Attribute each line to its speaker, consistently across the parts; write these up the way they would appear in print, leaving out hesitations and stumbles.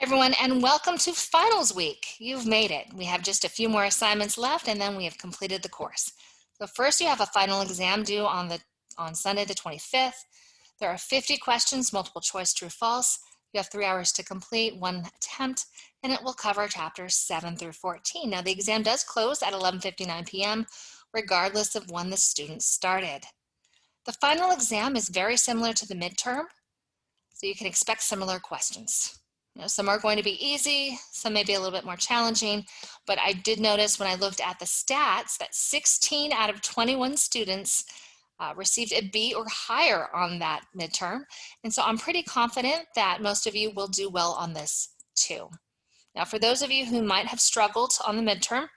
Speaker 1: Everyone, and welcome to finals week. You've made it. We have just a few more assignments left, and then we have completed the course. So first, you have a final exam due on Sunday the 25th. There are 50 questions, multiple choice, true, false. You have 3 hours to complete, one attempt, and it will cover chapters 7 through 14. Now, the exam does close at 11:59 p.m., regardless of when the student started. The final exam is very similar to the midterm, so you can expect similar questions. Some are going to be easy, some may be a little bit more challenging, but I did notice when I looked at the stats that 16 out of 21 students received a B or higher on that midterm. And so I'm pretty confident that most of you will do well on this too. Now, for those of you who might have struggled on the midterm,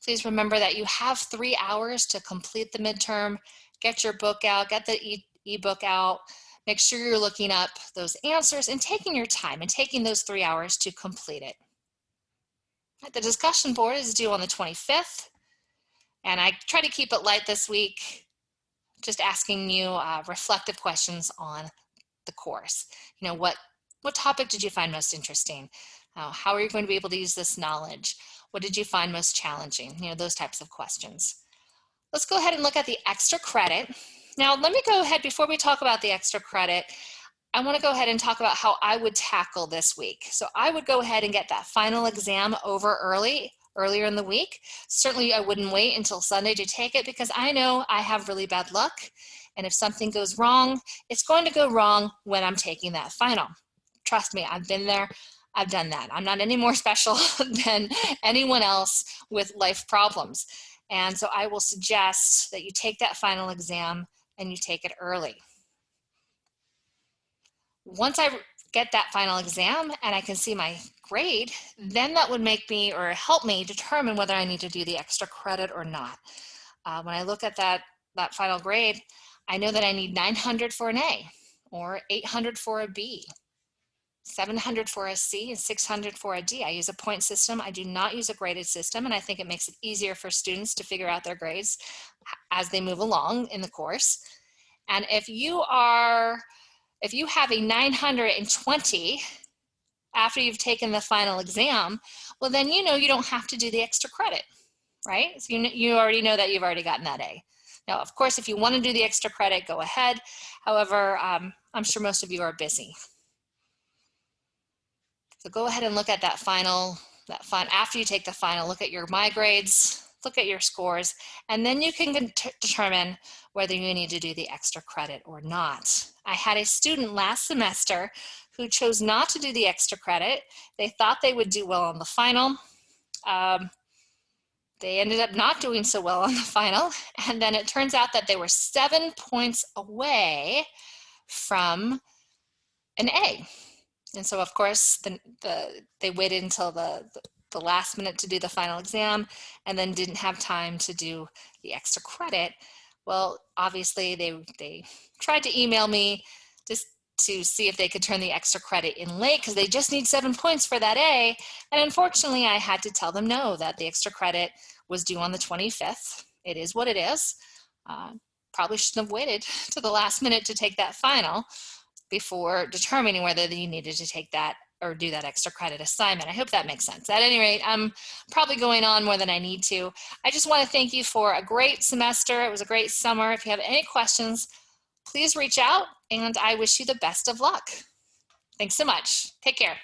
Speaker 1: please remember that you have 3 hours to complete the midterm. Get your book out, get the ebook out. Make sure you're looking up those answers and taking your time and taking those 3 hours to complete it. The discussion board is due on the 25th, and I try to keep it light this week, just asking you reflective questions on the course. What topic did you find most interesting? How are you going to be able to use this knowledge? What did you find most challenging? Those types of questions. Let's go ahead and look at the extra credit. Now, let me go ahead, before we talk about the extra credit, I want to go ahead and talk about how I would tackle this week. So I would go ahead and get that final exam over earlier in the week. Certainly I wouldn't wait until Sunday to take it because I know I have really bad luck. And if something goes wrong, it's going to go wrong when I'm taking that final. Trust me, I've been there. I've done that. I'm not any more special than anyone else with life problems. And so I will suggest that you take that final exam and you take it early. Once I get that final exam and I can see my grade, then that would make me or help me determine whether I need to do the extra credit or not. When I look at that final grade, I know that I need 900 for an A or 800 for a B, 700 for a C, and 600 for a D. I use a point system. I do not use a graded system, and I think it makes it easier for students to figure out their grades as they move along in the course. And if you have a 920 after you've taken the final exam, well, then you don't have to do the extra credit, right? So you already know that you've already gotten that A. Now, of course, if you want to do the extra credit, go ahead. However, I'm sure most of you are busy. So go ahead and look at that final, after you take the final, look at your My Grades, look at your scores, and then you can determine whether you need to do the extra credit or not. I had a student last semester who chose not to do the extra credit. They thought they would do well on the final. They ended up not doing so well on the final, and then it turns out that they were 7 points away from an A. And so, of course, they waited until the last minute to do the final exam and then didn't have time to do the extra credit. Well, obviously, they tried to email me just to see if they could turn the extra credit in late because they just need 7 points for that A. And unfortunately, I had to tell them no, that the extra credit was due on the 25th. It is what it is. Probably shouldn't have waited to the last minute to take that final before determining whether you needed to take that or do that extra credit assignment. I hope that makes sense. At any rate, I'm probably going on more than I need to. I just want to thank you for a great semester. It was a great summer. If you have any questions, please reach out, and I wish you the best of luck. Thanks so much. Take care.